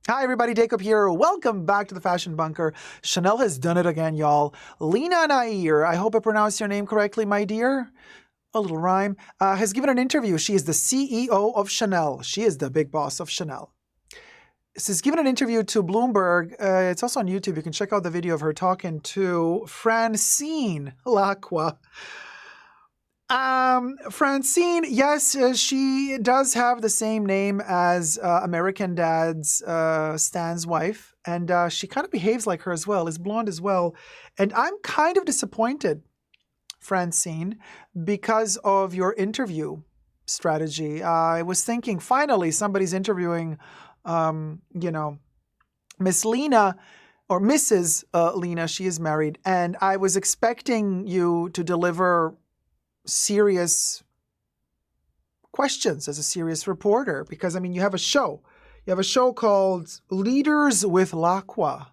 Hi everybody, Dacob here. Welcome back to the Fashion Bunker. Chanel has done it again, y'all. Leena Nair, I hope I pronounced your name correctly, my dear. A little rhyme. Has given an interview. She is the CEO of Chanel. She is the big boss of Chanel. She's given an interview to Bloomberg. It's also on YouTube. You can check out the video of her talking to Francine Lacqua. Francine, yes, she does have the same name as American Dad's Stan's wife, and she kind of behaves like her as well, is blonde as well. And I'm kind of disappointed, Francine, because of your interview strategy. I was thinking, finally, somebody's interviewing, Miss Leena, or Mrs. Leena, she is married, and I was expecting you to deliver serious questions as a serious reporter, because I mean, you have a show called Leaders with Lacqua.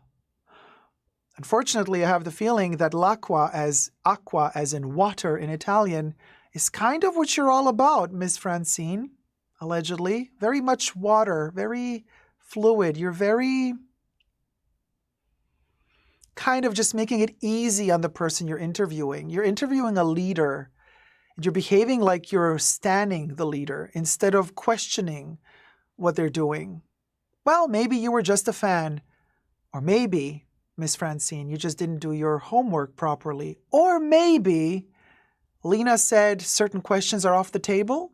Unfortunately, I have the feeling that l'acqua, as acqua as in water in Italian, is kind of what you're all about, Miss Francine. Allegedly very much water, very fluid. You're very kind of just making it easy on the person you're interviewing. You're interviewing a leader. You're behaving like you're standing the leader instead of questioning what they're doing. Well, maybe you were just a fan. Or maybe, Miss Francine, you just didn't do your homework properly. Or maybe Leena said certain questions are off the table,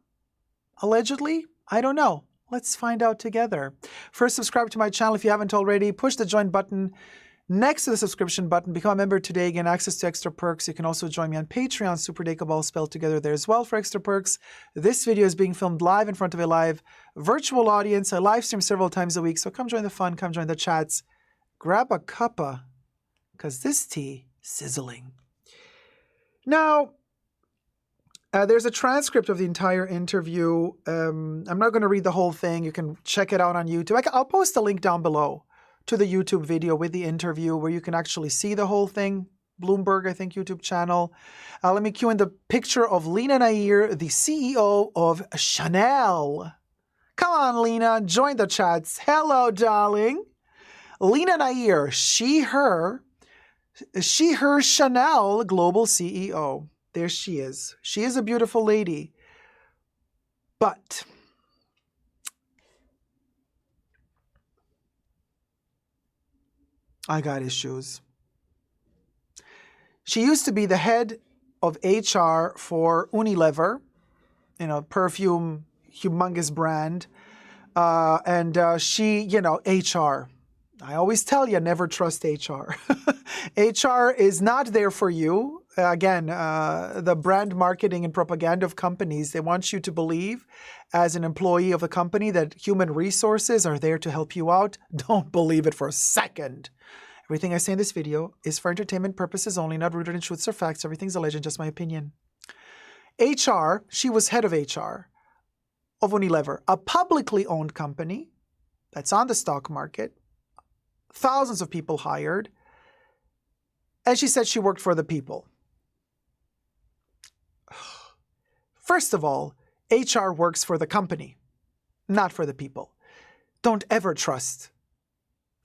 allegedly. I don't know. Let's find out together. First, subscribe to my channel if you haven't already. Push the join button next to the subscription button. Become a member today. Gain access to extra perks. You can also join me on Patreon, superdacob, all spelled together there as well for extra perks. This video is being filmed live in front of a live virtual audience. I live stream several times a week, so come join the fun, come join the chats. Grab a cuppa, because this tea sizzling. Now, there's a transcript of the entire interview. I'm not going to read the whole thing. You can check it out on YouTube. I'll post a link down below to the YouTube video with the interview where you can actually see the whole thing. Bloomberg, I think, YouTube channel. Let me cue in the picture of Leena Nair, the CEO of Chanel. Come on, Leena, join the chats. Hello, darling. Leena Nair, she, her Chanel global CEO. There she is. She is a beautiful lady. But I got issues. She used to be the head of HR for Unilever, perfume, humongous brand. She, HR. I always tell you, never trust HR. HR is not there for you. Again, the brand marketing and propaganda of companies, they want you to believe as an employee of the company that human resources are there to help you out. Don't believe it for a second. Everything I say in this video is for entertainment purposes only, not rooted in truths or facts. Everything's a legend, just my opinion. HR, she was head of HR of Unilever, a publicly owned company that's on the stock market, thousands of people hired, and she said she worked for the people. First of all, HR works for the company, not for the people. Don't ever trust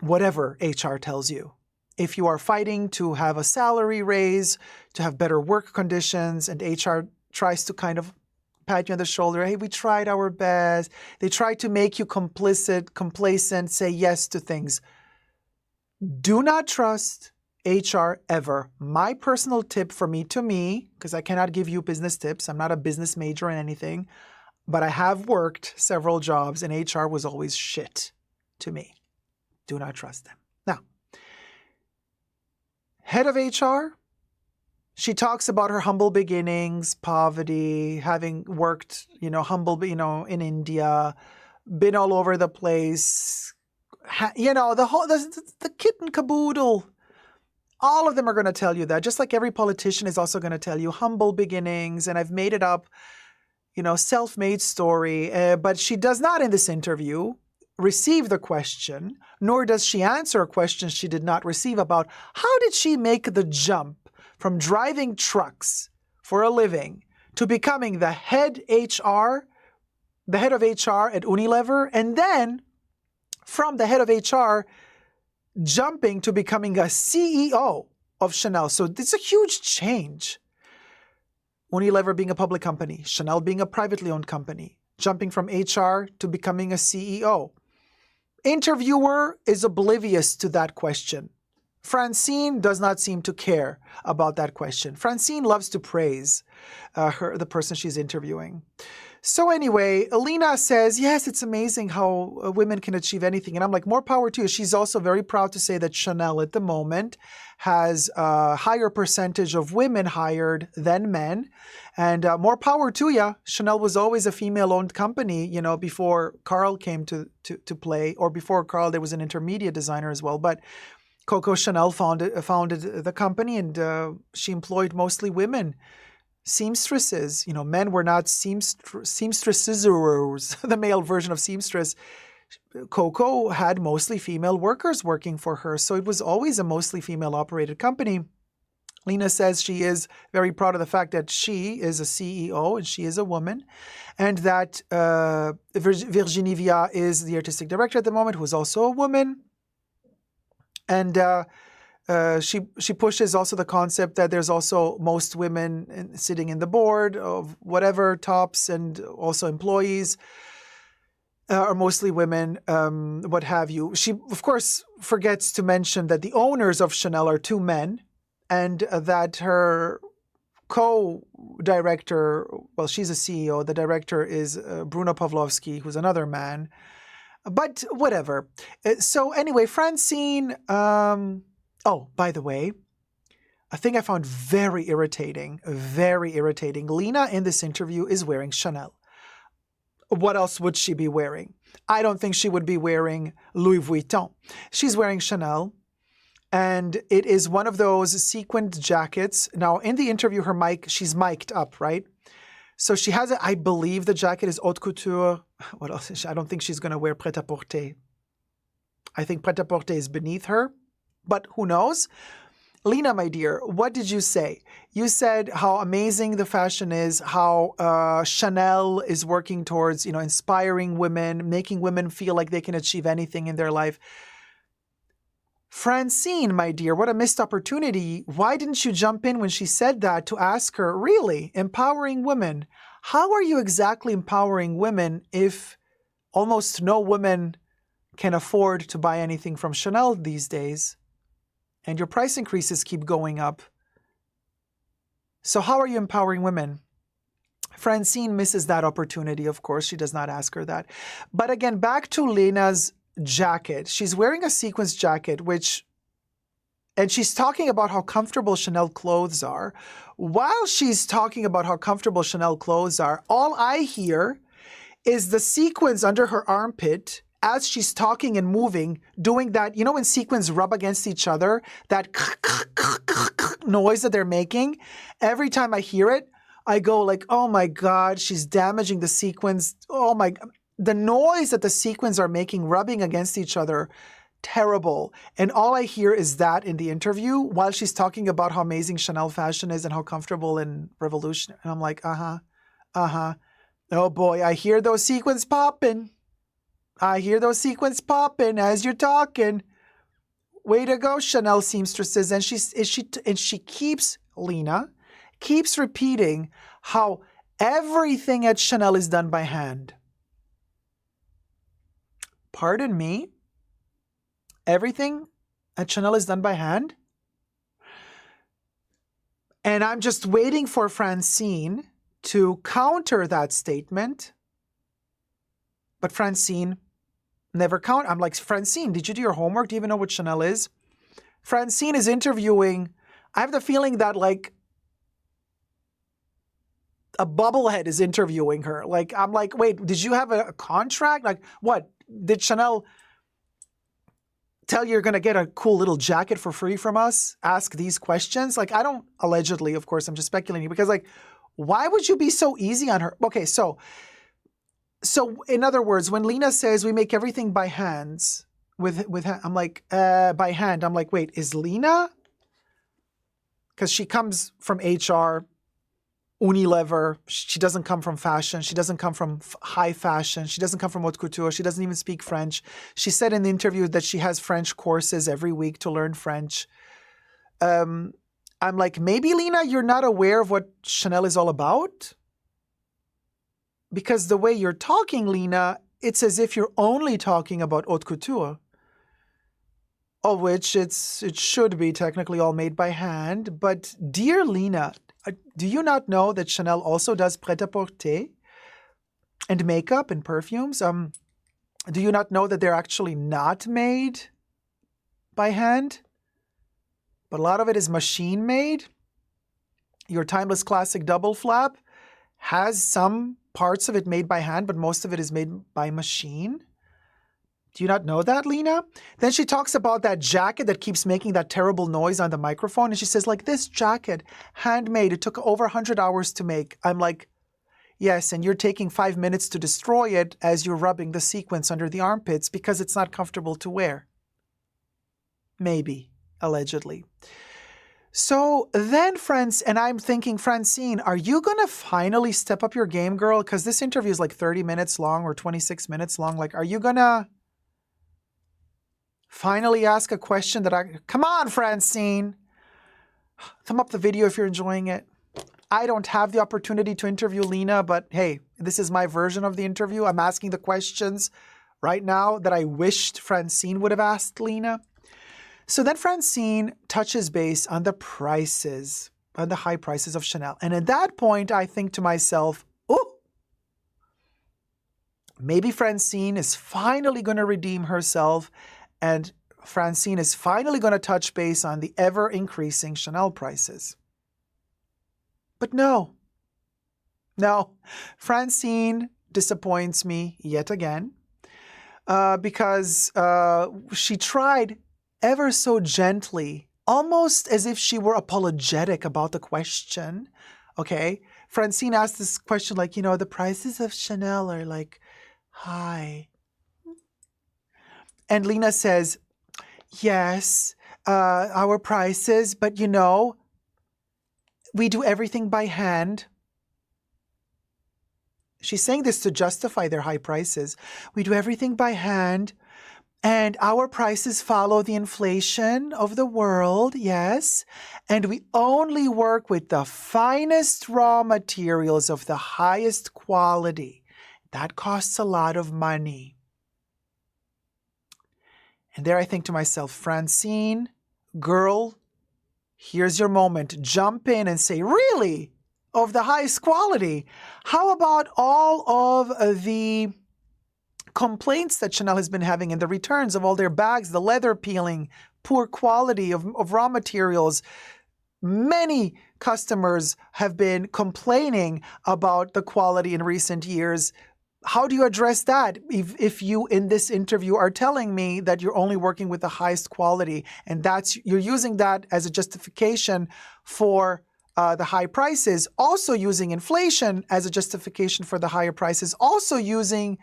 whatever HR tells you. If you are fighting to have a salary raise, to have better work conditions, and HR tries to kind of pat you on the shoulder, hey, we tried our best. They try to make you complicit, complacent, say yes to things. Do not trust HR ever. My personal tip for me to me, because I cannot give you business tips. I'm not a business major in anything, but I have worked several jobs and HR was always shit to me. Do not trust them. Now, head of HR, she talks about her humble beginnings, poverty, having worked, humble, in India, been all over the place, the kit and caboodle. All of them are going to tell you that, just like every politician is also going to tell you humble beginnings, and I've made it up, self-made story. But she does not in this interview receive the question, nor does she answer a question she did not receive about how did she make the jump from driving trucks for a living to becoming the head of HR at Unilever, and then from the head of HR jumping to becoming a CEO of Chanel. So it's a huge change. Unilever being a public company, Chanel being a privately owned company, jumping from HR to becoming a CEO. Interviewer is oblivious to that question. Francine does not seem to care about that question. Francine loves to praise the person she's interviewing. So anyway, Leena says, yes, it's amazing how women can achieve anything. And I'm like, more power to you. She's also very proud to say that Chanel at the moment has a higher percentage of women hired than men. And more power to you. Chanel was always a female-owned company, you know, before Carl came to play. Or before Carl, there was an intermediate designer as well. But Coco Chanel founded the company, and she employed mostly women. Seamstresses, you know, men were not seamstresses, the male version of seamstress. Coco had mostly female workers working for her, so it was always a mostly female-operated company. Leena says she is very proud of the fact that she is a CEO and she is a woman, and that Virginie Via is the artistic director at the moment, who is also a woman. And she pushes also the concept that there's also most women sitting in the board of whatever, tops, and also employees are mostly women, what have you. She, of course, forgets to mention that the owners of Chanel are two men, and that her co-director, well, she's a CEO, the director is Bruno Pavlovsky, who's another man. But whatever. So anyway, Francine... Oh, by the way, a thing I found very irritating. Leena in this interview is wearing Chanel. What else would she be wearing? I don't think she would be wearing Louis Vuitton. She's wearing Chanel, and it is one of those sequined jackets. Now, in the interview, she's mic'd up, right? So she has I believe the jacket is haute couture. What else? I don't think she's going to wear prêt-à-porter. I think prêt-à-porter is beneath her. But who knows? Leena, my dear, what did you say? You said how amazing the fashion is, how Chanel is working towards, you know, inspiring women, making women feel like they can achieve anything in their life. Francine, my dear, what a missed opportunity. Why didn't you jump in when she said that to ask her, really, empowering women? How are you exactly empowering women if almost no woman can afford to buy anything from Chanel these days? And your price increases keep going up. So how are you empowering women? Francine misses that opportunity, of course. She does not ask her that. But again, back to Leena's jacket. She's wearing a sequins jacket, and she's talking about how comfortable Chanel clothes are. While she's talking about how comfortable Chanel clothes are, all I hear is the sequins under her armpit as she's talking and moving, doing that, you know, when sequins rub against each other, that noise that they're making. Every time I hear it, I go like, oh my God, she's damaging the sequins. Oh my, the noise that the sequins are making, rubbing against each other, terrible. And all I hear is that in the interview while she's talking about how amazing Chanel fashion is and how comfortable and revolutionary. And I'm like, oh boy, I hear those sequins popping. as you're talking. Way to go, Chanel seamstresses. And she keeps, Leena, keeps repeating how everything at Chanel is done by hand. Pardon me? Everything at Chanel is done by hand? And I'm just waiting for Francine to counter that statement. But Francine never count. I'm like, Francine, did you do your homework? Do you even know what Chanel is? Francine is interviewing. I have the feeling that like a bubblehead is interviewing her. Like, I'm like, wait, did you have a contract? Like, what? Did Chanel tell you you're going to get a cool little jacket for free from us? Ask these questions? Like, I don't, allegedly, of course, I'm just speculating, because like, why would you be so easy on her? Okay, so in other words, when Leena says we make everything by hands, I'm like, by hand. I'm like, wait, is Leena? Because she comes from HR. Unilever. She doesn't come from fashion. She doesn't come from high fashion. She doesn't come from haute couture. She doesn't even speak French. She said in the interview that she has French courses every week to learn French. I'm like, maybe, Leena, you're not aware of what Chanel is all about? Because the way you're talking, Leena, it's as if you're only talking about haute couture, of which it should be technically all made by hand. But dear Leena, do you not know that Chanel also does prêt-à-porter and makeup and perfumes? Do you not know that they're actually not made by hand? But a lot of it is machine made. Your Timeless Classic double flap has some parts of it made by hand, but most of it is made by machine. Do you not know that, Leena? Then she talks about that jacket that keeps making that terrible noise on the microphone. And she says, like, this jacket, handmade, it took over 100 hours to make. I'm like, yes, and you're taking 5 minutes to destroy it as you're rubbing the sequins under the armpits because it's not comfortable to wear. Maybe, allegedly. So then, friends, and I'm thinking, Francine, are you going to finally step up your game, girl? Because this interview is like 30 minutes long or 26 minutes long. Like, are you going to finally ask a question that come on, Francine. Thumb up the video if you're enjoying it. I don't have the opportunity to interview Leena, but hey, this is my version of the interview. I'm asking the questions right now that I wished Francine would have asked Leena. So then Francine touches base on the prices, on the high prices of Chanel. And at that point, I think to myself, oh, maybe Francine is finally going to redeem herself, and Francine is finally going to touch base on the ever-increasing Chanel prices. But no, Francine disappoints me yet again because she tried ever so gently, almost as if she were apologetic about the question. Okay, Francine asked this question like, the prices of Chanel are like high. And Leena says, yes, our prices, but we do everything by hand. She's saying this to justify their high prices. We do everything by hand, and our prices follow the inflation of the world, yes. And we only work with the finest raw materials of the highest quality. That costs a lot of money. And there I think to myself, Francine, girl, here's your moment. Jump in and say, really? Of the highest quality? How about all of the complaints that Chanel has been having in the returns of all their bags, the leather peeling, poor quality of raw materials? Many customers have been complaining about the quality in recent years. How do you address that if you in this interview are telling me that you're only working with the highest quality, and you're using that as a justification for the high prices, also using inflation as a justification for the higher prices, also using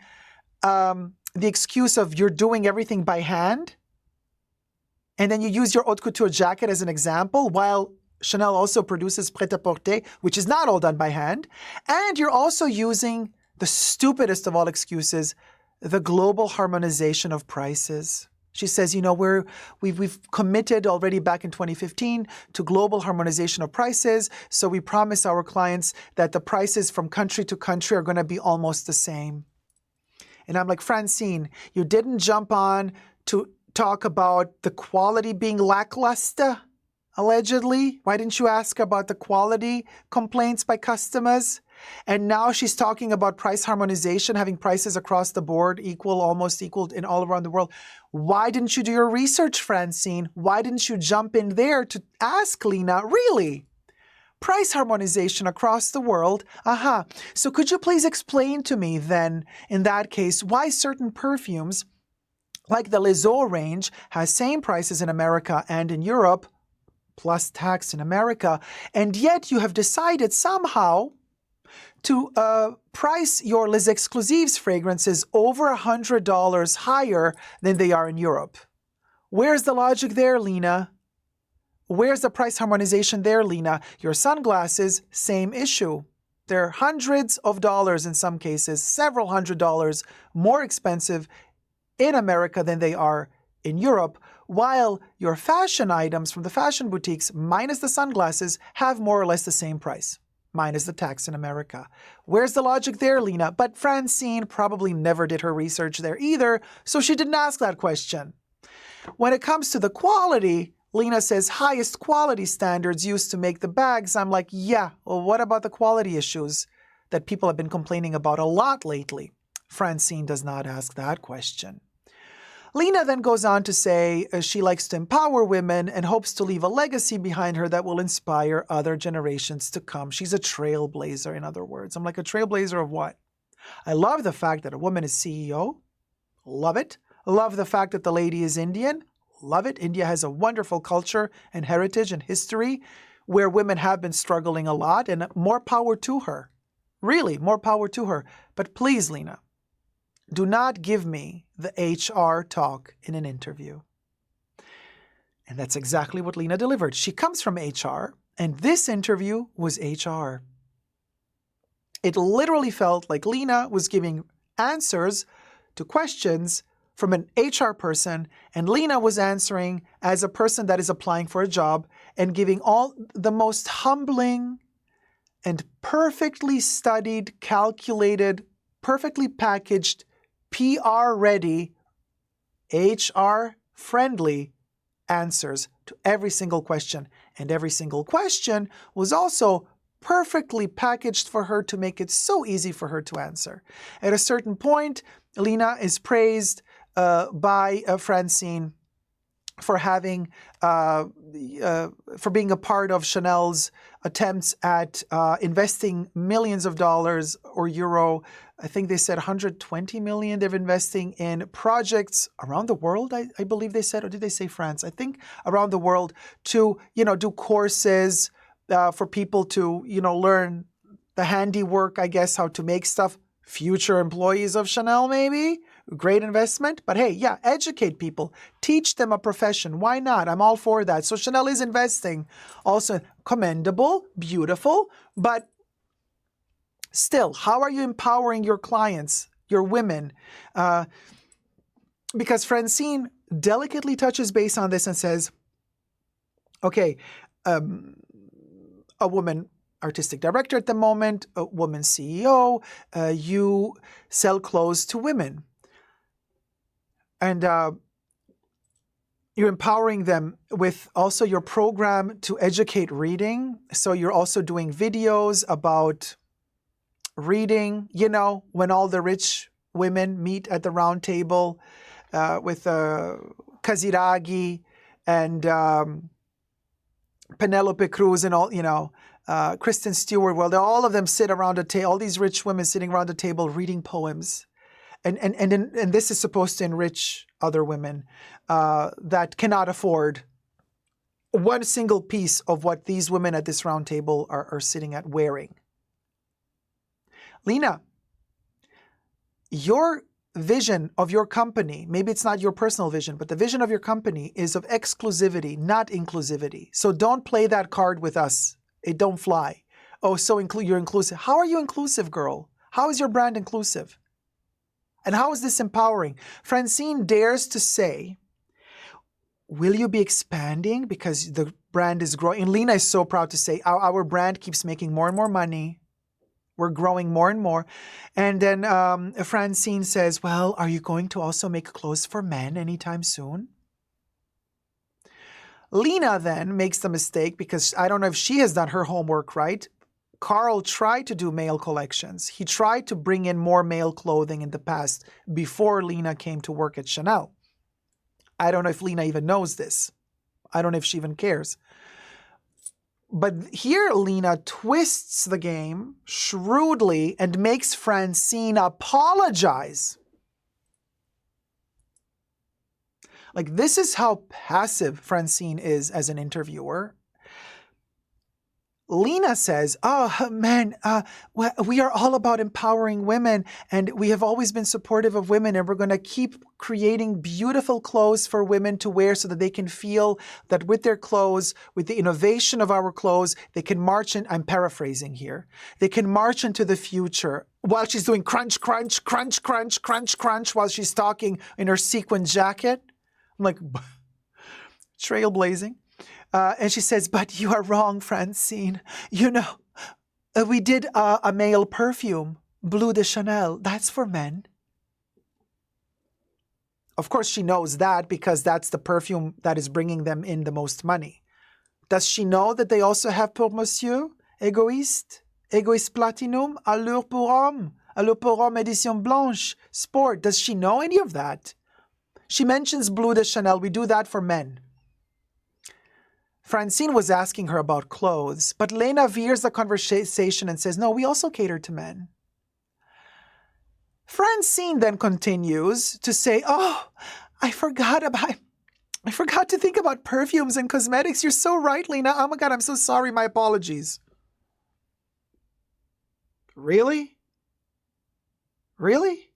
the excuse of you're doing everything by hand, and then you use your haute couture jacket as an example, while Chanel also produces prêt-à-porter, which is not all done by hand, and you're also using the stupidest of all excuses, the global harmonization of prices. She says, we've committed already back in 2015 to global harmonization of prices. So we promise our clients that the prices from country to country are going to be almost the same. And I'm like, Francine, you didn't jump on to talk about the quality being lackluster, allegedly. Why didn't you ask about the quality complaints by customers? And now she's talking about price harmonization, having prices across the board almost equal in all around the world. Why didn't you do your research, Francine? Why didn't you jump in there to ask Leena, really? Price harmonization across the world? So could you please explain to me then, in that case, why certain perfumes, like the Les Eaux range, has same prices in America and in Europe, plus tax in America, and yet you have decided somehow to price your Les Exclusives fragrances over $100 higher than they are in Europe? Where's the logic there, Leena? Where's the price harmonization there, Leena? Your sunglasses, same issue. They're hundreds of dollars in some cases, several $100s more expensive in America than they are in Europe, while your fashion items from the fashion boutiques, minus the sunglasses, have more or less the same price, minus the tax in America. Where's the logic there, Leena? But Francine probably never did her research there either, so she didn't ask that question. When it comes to the quality, Leena says highest quality standards used to make the bags. I'm like, yeah, well, what about the quality issues that people have been complaining about a lot lately? Francine does not ask that question. Leena then goes on to say she likes to empower women and hopes to leave a legacy behind her that will inspire other generations to come. She's a trailblazer, in other words. I'm like, a trailblazer of what? I love the fact that a woman is CEO. Love it. Love the fact that the lady is Indian. Love it. India has a wonderful culture and heritage and history where women have been struggling a lot, and more power to her. Really, more power to her. But please, Leena, do not give me the HR talk in an interview. And that's exactly what Leena delivered. She comes from HR, and this interview was HR. It literally felt like Leena was giving answers to questions from an HR person, and Leena was answering as a person that is applying for a job and giving all the most humbling and perfectly studied, calculated, perfectly packaged, PR-ready, HR-friendly answers to every single question. And every single question was also perfectly packaged for her to make it so easy for her to answer. At a certain point, Leena is praised by Francine for having, for being a part of Chanel's attempts at investing millions of dollars or euro. I think they said 120 million they're investing in projects around the world, I believe they said, or did they say France? I think around the world to, do courses for people to, learn the handiwork, I guess, how to make stuff. Future employees of Chanel, maybe? Great investment. But hey, yeah, educate people. Teach them a profession. Why not? I'm all for that. So Chanel is investing. Also commendable, beautiful, but still, how are you empowering your clients, your women? Because Francine delicately touches base on this and says, okay, a woman artistic director at the moment, a woman CEO, you sell clothes to women. And you're empowering them with also your program to educate reading. So you're also doing videos about reading, when all the rich women meet at the round table with Kaziragi and Penelope Cruz and all, Kristen Stewart. Well, all of them sit around a table, all these rich women sitting around a table reading poems. And this is supposed to enrich other women that cannot afford one single piece of what these women at this round table are sitting at wearing. Leena, your vision of your company, maybe it's not your personal vision, but the vision of your company is of exclusivity, not inclusivity. So don't play that card with us. It don't fly. Oh, so you're inclusive. How are you inclusive, girl? How is your brand inclusive? And how is this empowering? Francine dares to say, will you be expanding because the brand is growing? And Leena is so proud to say, our brand keeps making more and more money. We're growing more and more. And then Francine says, well, are you going to also make clothes for men anytime soon? Leena then makes the mistake, because I don't know if she has done her homework right. Carl tried to do male collections. He tried to bring in more male clothing in the past before Leena came to work at Chanel. I don't know if Leena even knows this. I don't know if she even cares. But here Leena twists the game shrewdly and makes Francine apologize. Like, this is how passive Francine is as an interviewer. Leena says, oh, man, we are all about empowering women, and we have always been supportive of women, and we're going to keep creating beautiful clothes for women to wear so that they can feel that with their clothes, with the innovation of our clothes, they can march in, I'm paraphrasing here, they can march into the future while she's doing crunch, crunch, crunch, crunch, crunch, crunch, while she's talking in her sequin jacket. I'm like, trailblazing. And she says, but you are wrong, Francine. You know, we did a male perfume, Bleu de Chanel. That's for men. Of course, she knows that because that's the perfume that is bringing them in the most money. Does she know that they also have Pour Monsieur, Égoïste, Égoïste Platinum, Allure pour Homme, Allure pour Homme Édition Blanche, Sport? Does she know any of that? She mentions Bleu de Chanel. We do that for men. Francine was asking her about clothes, but Leena veers the conversation and says, no, we also cater to men. Francine then continues to say, oh, I forgot to think about perfumes and cosmetics. You're so right, Leena. Oh my God, I'm so sorry. My apologies. Really? Really?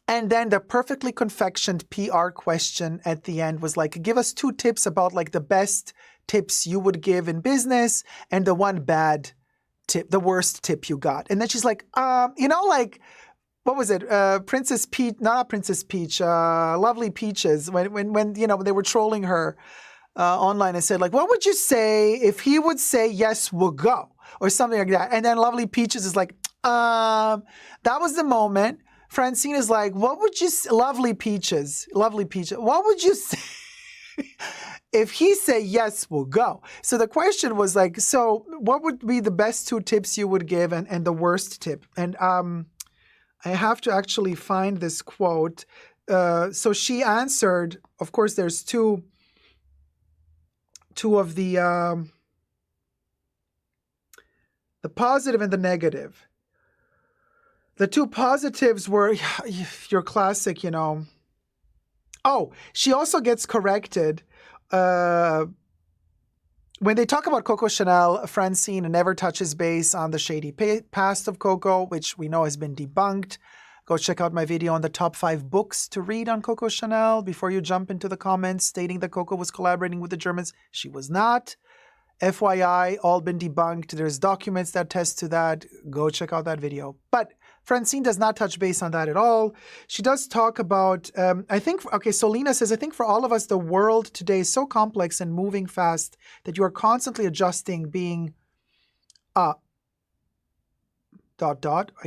And then the perfectly confectioned PR question at the end was like, give us 2 tips about like the best tips you would give in business and the one bad tip, the worst tip you got. And then she's like, like, what was it? Princess Peach, not Princess Peach, Lovely Peaches, when they were trolling her online and said like, what would you say if he would say, yes, we'll go, or something like that. And then Lovely Peaches is like, that was the moment. Francine is like, what would you say? Lovely Peaches, what would you say if he say, yes, we'll go? So the question was like, so what would be the best 2 tips you would give and the worst tip? And I have to actually find this quote. So she answered, of course, there's two of the positive and the negative. The 2 positives were your classic, Oh, she also gets corrected. When they talk about Coco Chanel, Francine never touches base on the shady past of Coco, which we know has been debunked. Go check out my video on the top 5 books to read on Coco Chanel before you jump into the comments stating that Coco was collaborating with the Germans. She was not. FYI, all been debunked. There's documents that attest to that. Go check out that video. But Francine does not touch base on that at all. She does talk about, so Leena says, I think for all of us, the world today is so complex and moving fast that you are constantly adjusting, being, I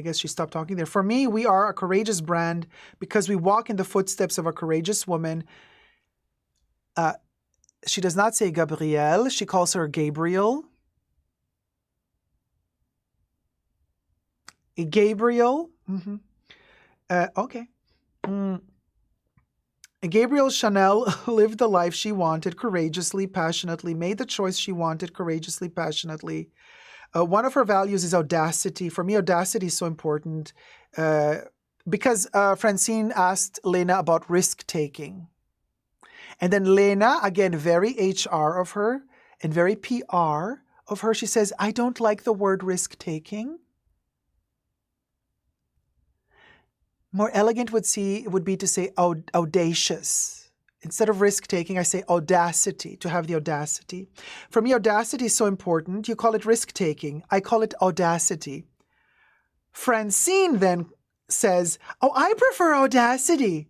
guess she stopped talking there. For me, we are a courageous brand because we walk in the footsteps of a courageous woman. She does not say Gabrielle. She calls her Gabriel. Gabriel. Mm-hmm. Okay. Gabrielle Chanel lived the life she wanted courageously, passionately, made the choice she wanted courageously, passionately. One of her values is audacity. For me, audacity is so important because Francine asked Leena about risk-taking. And then Leena, again, very HR of her and very PR of her, she says, I don't like the word risk-taking. More elegant would be to say audacious. Instead of risk-taking, I say audacity, to have the audacity. For me, audacity is so important. You call it risk-taking. I call it audacity. Francine then says, oh, I prefer audacity.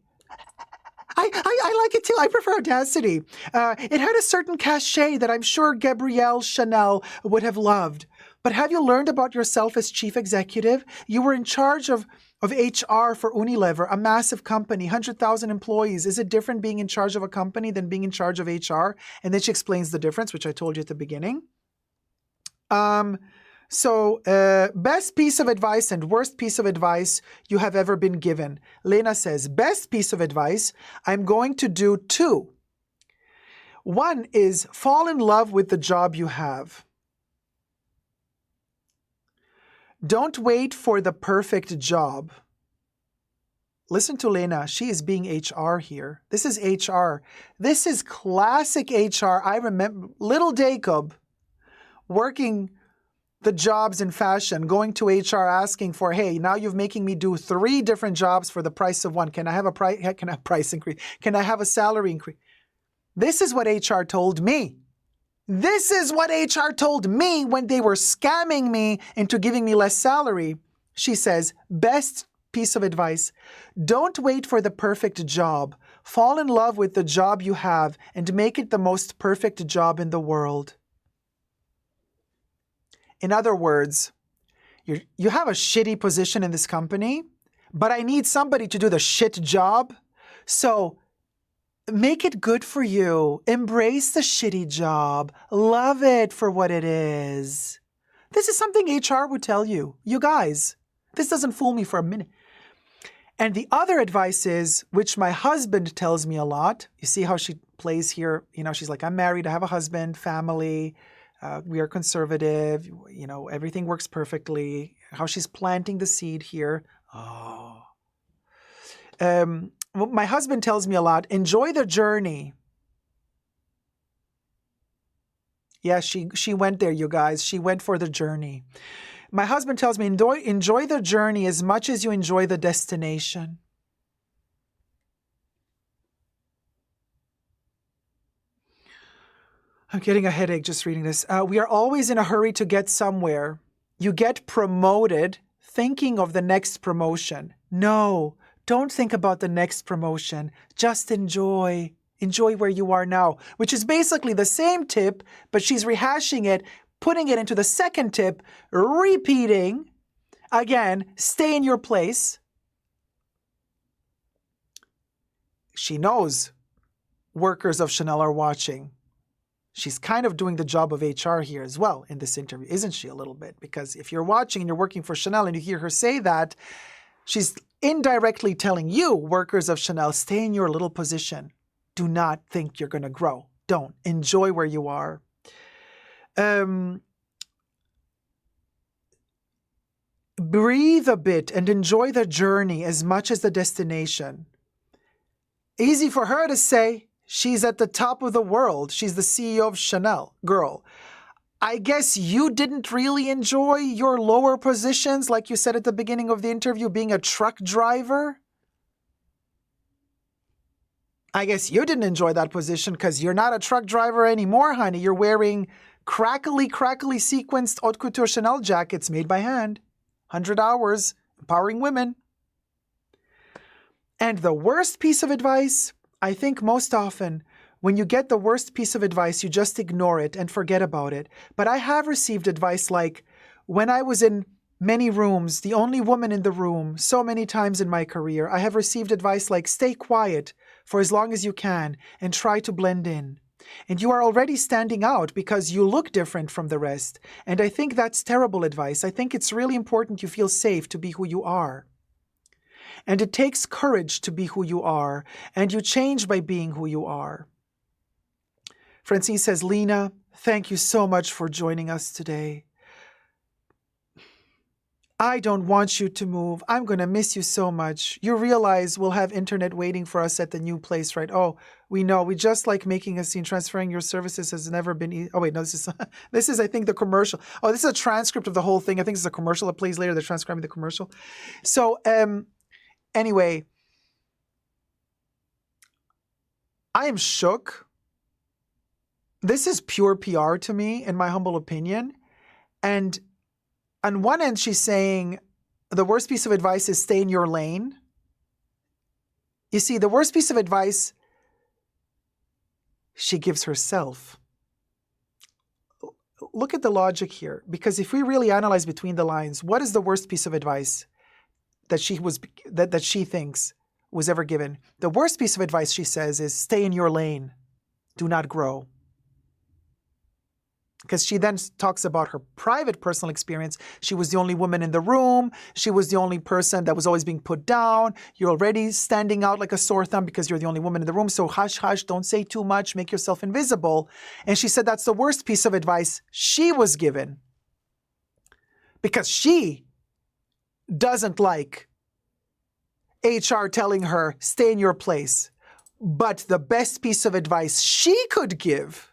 I like it too. I prefer audacity. It had a certain cachet that I'm sure Gabrielle Chanel would have loved. But have you learned about yourself as chief executive? You were in charge of HR for Unilever, a massive company, 100,000 employees. Is it different being in charge of a company than being in charge of HR? And then she explains the difference, which I told you at the beginning. Best piece of advice and worst piece of advice you have ever been given. Leena says, best piece of advice, I'm going to do 2. One is fall in love with the job you have. Don't wait for the perfect job. listen to Leena. She is being HR here. This is HR. This is classic HR. I remember little Dacob working the jobs in fashion, going to HR asking for, hey, now you're making me do 3 different jobs for the price of one. Can I have a price increase? Can I have a salary increase? This is what HR told me. This is what HR told me when they were scamming me into giving me less salary. She says, best piece of advice, don't wait for the perfect job. Fall in love with the job you have and make it the most perfect job in the world. In other words, you have a shitty position in this company, but I need somebody to do the shit job. So make it good for you. Embrace the shitty job. Love it for what it is. This is something HR would tell you. You guys, this doesn't fool me for a minute. And the other advice is, which my husband tells me a lot. You see how she plays here? You know, she's like, I'm married, I have a husband, family. We are conservative. You know, everything works perfectly. How she's planting the seed here. Oh. My husband tells me a lot, enjoy the journey. Yeah, she went there, you guys. She went for the journey. My husband tells me, enjoy the journey as much as you enjoy the destination. I'm getting a headache just reading this. We are always in a hurry to get somewhere. You get promoted thinking of the next promotion. No, don't think about the next promotion. Just enjoy. Enjoy where you are now, which is basically the same tip, but she's rehashing it, putting it into the second tip, repeating. Again, stay in your place. She knows workers of Chanel are watching. She's kind of doing the job of HR here as well in this interview, isn't she, a little bit? Because if you're watching and you're working for Chanel and you hear her say that, she's indirectly telling you, workers of Chanel, stay in your little position. Do not think you're going to grow. Don't. Enjoy where you are. Breathe a bit and enjoy the journey as much as the destination. Easy for her to say. She's at the top of the world. She's the CEO of Chanel. Girl, I guess you didn't really enjoy your lower positions, like you said at the beginning of the interview, being a truck driver. I guess you didn't enjoy that position because you're not a truck driver anymore, honey. You're wearing crackly sequenced haute couture Chanel jackets made by hand. 100 hours, empowering women. And the worst piece of advice, I think most often, when you get the worst piece of advice, you just ignore it and forget about it. But I have received advice like, when I was in many rooms, the only woman in the room, so many times in my career, I have received advice like, stay quiet for as long as you can and try to blend in. And you are already standing out because you look different from the rest. And I think that's terrible advice. I think it's really important you feel safe to be who you are. And it takes courage to be who you are, and you change by being who you are. Francine says, Leena, thank you so much for joining us today. I don't want you to move. I'm going to miss you so much. You realize we'll have internet waiting for us at the new place, right? Oh, we know. We just like making a scene. Transferring your services has never been easy. Oh, wait, no, this is, I think, the commercial. Oh, this is a transcript of the whole thing. I think it's a commercial that plays later. They're transcribing the commercial. So, anyway, I am shook. This is pure PR to me, in my humble opinion. And on one end, she's saying the worst piece of advice is stay in your lane. You see, the worst piece of advice she gives herself. Look at the logic here, because if we really analyze between the lines, what is the worst piece of advice that she thinks was ever given? The worst piece of advice, she says, is stay in your lane. Do not grow. Because she then talks about her private personal experience. She was the only woman in the room. She was the only person that was always being put down. You're already standing out like a sore thumb because you're the only woman in the room. So hush, hush, don't say too much, make yourself invisible. And she said that's the worst piece of advice she was given. Because she doesn't like HR telling her, stay in your place. But the best piece of advice she could give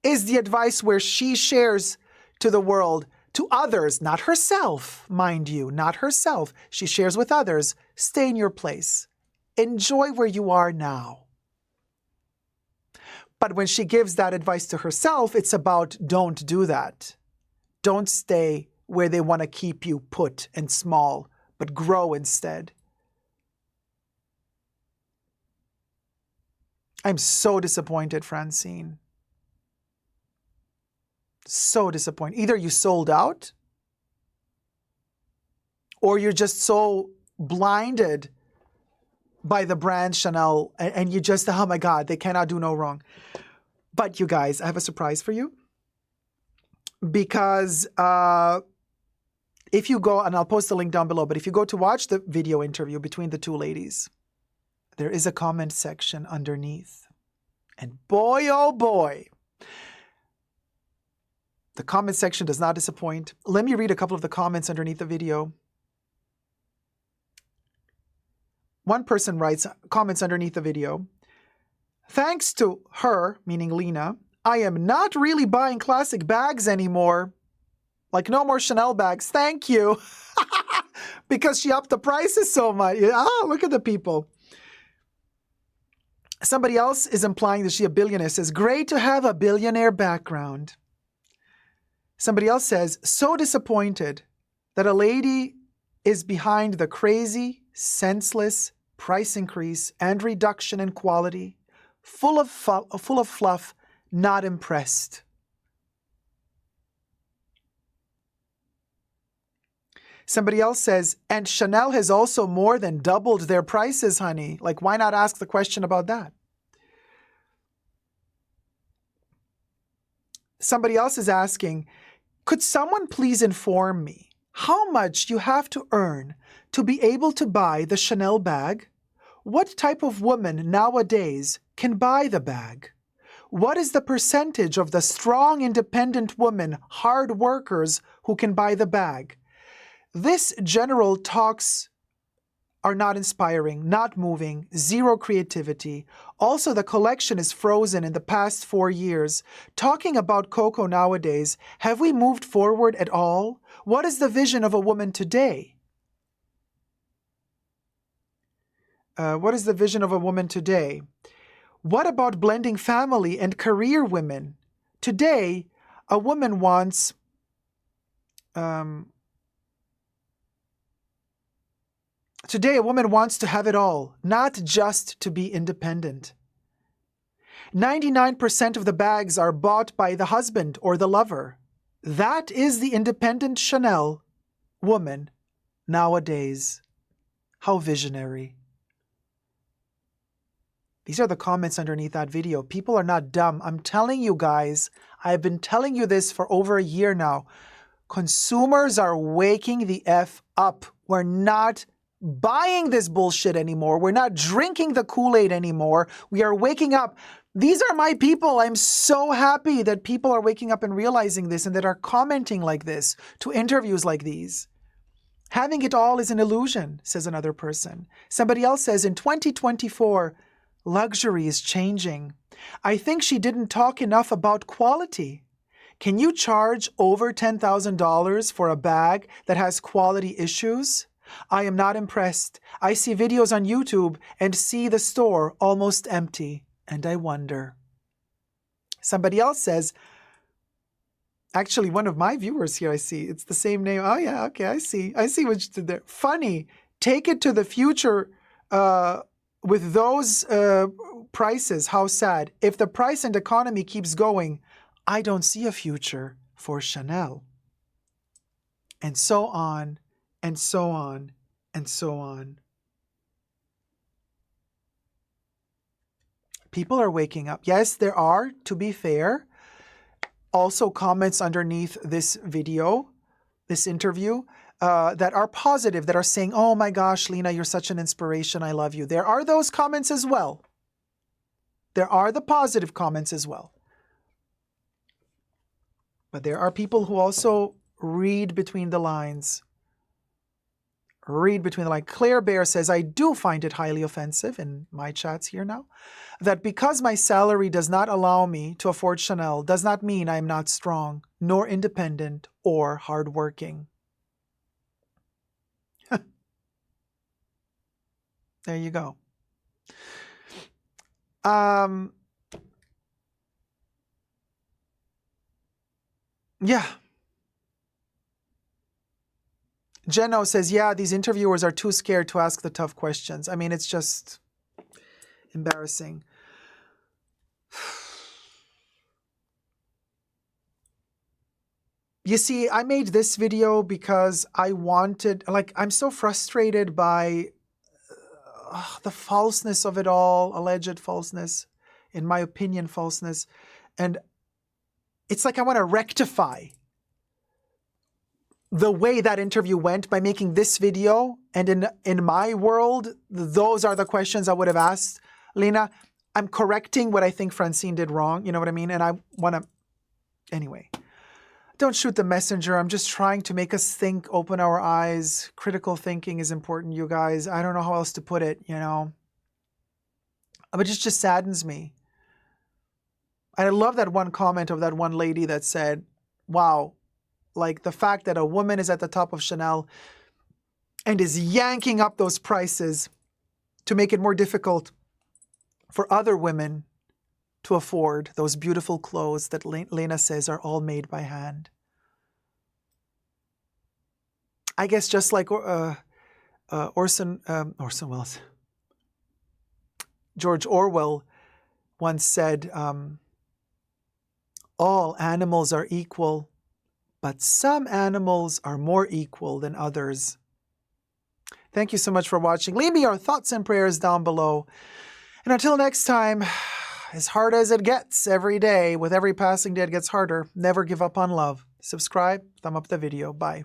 is the advice where she shares to the world, to others, not herself, mind you, not herself. She shares with others, stay in your place. Enjoy where you are now. But when she gives that advice to herself, it's about don't do that. Don't stay where they want to keep you put and small, but grow instead. I'm so disappointed, Francine. So disappointed. Either you sold out or you're just so blinded by the brand Chanel and you just, oh my God, they cannot do no wrong. But you guys, I have a surprise for you. Because if you go, and I'll post the link down below, but if you go to watch the video interview between the two ladies, there is a comment section underneath. And boy, oh boy, the comment section does not disappoint. Let me read a couple of the comments underneath the video. One person writes, comments underneath the video, thanks to her, meaning Leena, I am not really buying classic bags anymore. Like no more Chanel bags, thank you. Because she upped the prices so much. Oh, look at the people. Somebody else is implying that she's a billionaire, says, great to have a billionaire background. Somebody else says, so disappointed that a lady is behind the crazy, senseless price increase and reduction in quality, full of fluff, not impressed. Somebody else says, and Chanel has also more than doubled their prices, honey. Like, why not ask the question about that? Somebody else is asking, could someone please inform me how much you have to earn to be able to buy the Chanel bag? What type of woman nowadays can buy the bag? What is the percentage of the strong, independent women, hard workers who can buy the bag? This general talks are not inspiring, not moving, zero creativity. Also, the collection is frozen in the past 4 years. Talking about Coco nowadays, have we moved forward at all? What is the vision of a woman today? What is the vision of a woman today? What about blending family and career women? Today, a woman wants to have it all, not just to be independent. 99% of the bags are bought by the husband or the lover. That is the independent Chanel woman nowadays. How visionary. These are the comments underneath that video. People are not dumb. I'm telling you guys, I've been telling you this for over a year now. Consumers are waking the F up. We're not buying this bullshit anymore. We're not drinking the Kool-Aid anymore. We are waking up. These are my people. I'm so happy that people are waking up and realizing this and that are commenting like this to interviews like these. Having it all is an illusion, says another person. Somebody else says, in 2024, luxury is changing. I think she didn't talk enough about quality. Can you charge over $10,000 for a bag that has quality issues? I am not impressed. I see videos on YouTube and see the store almost empty, and I wonder. Somebody else says, actually, one of my viewers here, I see, it's the same name. Oh yeah, okay, I see what you did there. Funny, take it to the future with those prices, how sad. If the price and economy keeps going, I don't see a future for Chanel. And so on, and so on, and so on. People are waking up. Yes, there are, to be fair, also comments underneath this video, this interview, that are positive, that are saying, oh my gosh, Leena, you're such an inspiration. I love you. There are those comments as well. There are the positive comments as well. But there are people who also read between the lines. read between the lines. Claire Bear says, I do find it highly offensive in my chats here now, that because my salary does not allow me to afford Chanel does not mean I'm not strong, nor independent, or hardworking. There you go. Yeah. Jeno says, yeah, these interviewers are too scared to ask the tough questions. I mean, it's just embarrassing. You see, I made this video because I wanted, like, I'm so frustrated by the falseness of it all, alleged falseness, in my opinion, falseness. And it's like I want to rectify the way that interview went by making this video. And in my world, those are the questions I would have asked Leena. I'm correcting what I think Francine did wrong. You know what I mean? And I want to, anyway. Don't shoot the messenger. I'm just trying to make us think, open our eyes. Critical thinking is important, you guys. I don't know how else to put it, you know. But it just saddens me. And I love that one comment of that one lady that said, wow, like the fact that a woman is at the top of Chanel and is yanking up those prices to make it more difficult for other women to afford those beautiful clothes that Leena says are all made by hand. I guess just like Orson Welles, George Orwell once said, all animals are equal, but some animals are more equal than others. Thank you so much for watching. Leave me your thoughts and prayers down below. And until next time, as hard as it gets every day, with every passing day it gets harder, never give up on love. Subscribe, thumb up the video. Bye.